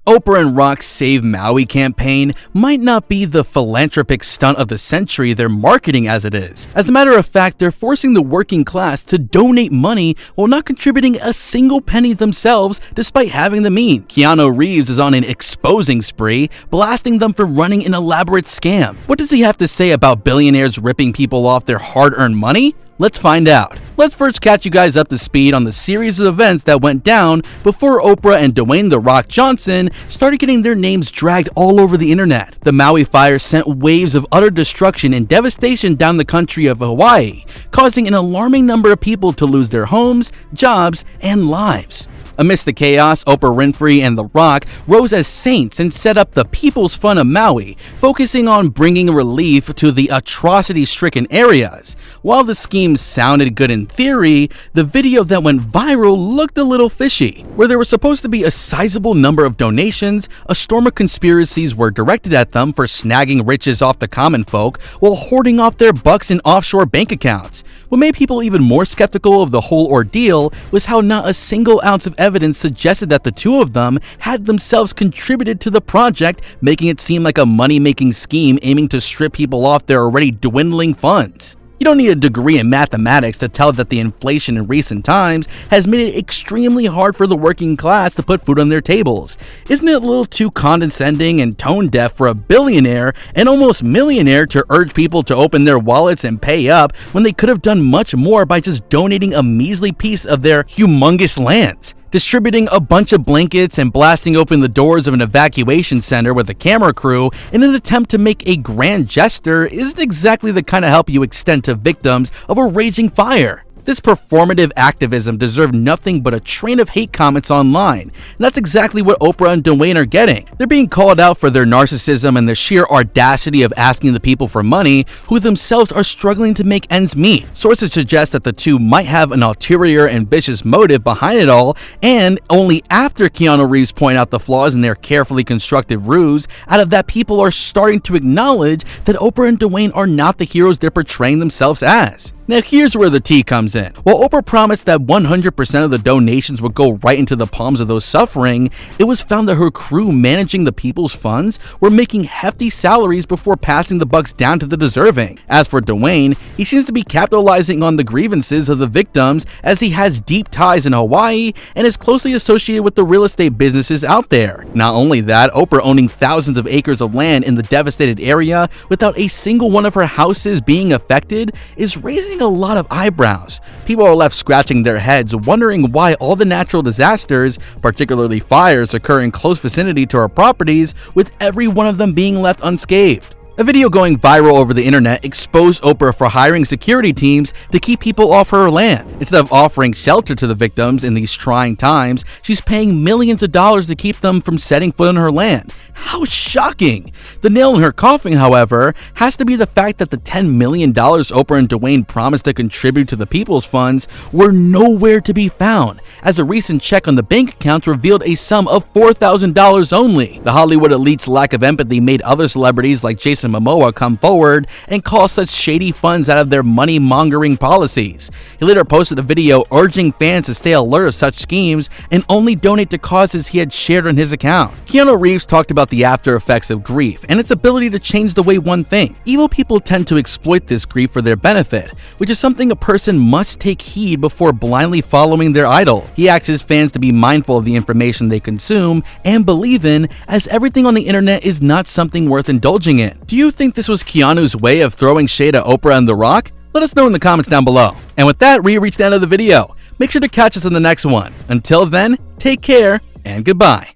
Oprah and Rock's Save Maui campaign might not be the philanthropic stunt of the century they're marketing as it is. As a matter of fact, they're forcing the working class to donate money while not contributing a single penny themselves despite having the means. Keanu Reeves is on an exposing spree, blasting them for running an elaborate scam. What does he have to say about billionaires ripping people off their hard-earned money? Let's find out. Let's first catch you guys up to speed on the series of events that went down before Oprah and Dwayne "The Rock" Johnson started getting their names dragged all over the internet. The Maui fire sent waves of utter destruction and devastation down the country of Hawaii, causing an alarming number of people to lose their homes, jobs, and lives. Amidst the chaos, Oprah Winfrey and The Rock rose as saints and set up the People's Fund of Maui, focusing on bringing relief to the atrocity-stricken areas. While the scheme sounded good in theory, the video that went viral looked a little fishy. Where there was supposed to be a sizable number of donations, a storm of conspiracies were directed at them for snagging riches off the common folk while hoarding off their bucks in offshore bank accounts. What made people even more skeptical of the whole ordeal was how not a single ounce of evidence suggested that the two of them had themselves contributed to the project, making it seem like a money-making scheme aiming to strip people off their already dwindling funds. You don't need a degree in mathematics to tell that the inflation in recent times has made it extremely hard for the working class to put food on their tables. Isn't it a little too condescending and tone-deaf for a billionaire and almost millionaire to urge people to open their wallets and pay up when they could have done much more by just donating a measly piece of their humongous lands? Distributing a bunch of blankets and blasting open the doors of an evacuation center with a camera crew in an attempt to make a grand gesture isn't exactly the kind of help you extend to victims of a raging fire. This performative activism deserved nothing but a train of hate comments online, and that's exactly what Oprah and Dwayne are getting. They're being called out for their narcissism and the sheer audacity of asking the people for money who themselves are struggling to make ends meet. Sources suggest that the two might have an ulterior and vicious motive behind it all, and only after Keanu Reeves point out the flaws in their carefully constructed ruse, out of that people are starting to acknowledge that Oprah and Dwayne are not the heroes they're portraying themselves as. Now here's where the tea comes in. While Oprah promised that 100% of the donations would go right into the palms of those suffering, it was found that her crew managing the people's funds were making hefty salaries before passing the bucks down to the deserving. As for Dwayne, he seems to be capitalizing on the grievances of the victims as he has deep ties in Hawaii and is closely associated with the real estate businesses out there. Not only that, Oprah owning thousands of acres of land in the devastated area without a single one of her houses being affected is raising a lot of eyebrows. People are left scratching their heads, wondering why all the natural disasters, particularly fires, occur in close vicinity to our properties, with every one of them being left unscathed. A video going viral over the internet exposed Oprah for hiring security teams to keep people off her land. Instead of offering shelter to the victims in these trying times, she's paying millions of dollars to keep them from setting foot on her land. How shocking! The nail in her coffin, however, has to be the fact that the $10 million Oprah and Dwayne promised to contribute to the people's funds were nowhere to be found, as a recent check on the bank accounts revealed a sum of $4,000 only. The Hollywood elite's lack of empathy made other celebrities like Jason Momoa come forward and call such shady funds out of their money-mongering policies. He later posted a video urging fans to stay alert of such schemes and only donate to causes he had shared on his account. Keanu Reeves talked about the after effects of grief and its ability to change the way one thinks. Evil people tend to exploit this grief for their benefit, which is something a person must take heed before blindly following their idol. He asks his fans to be mindful of the information they consume and believe in, as everything on the internet is not something worth indulging in. Do you think this was Keanu's way of throwing shade at Oprah and The Rock? Let us know in the comments down below. And with that, we reached the end of the video. Make sure to catch us in the next one. Until then, take care and goodbye.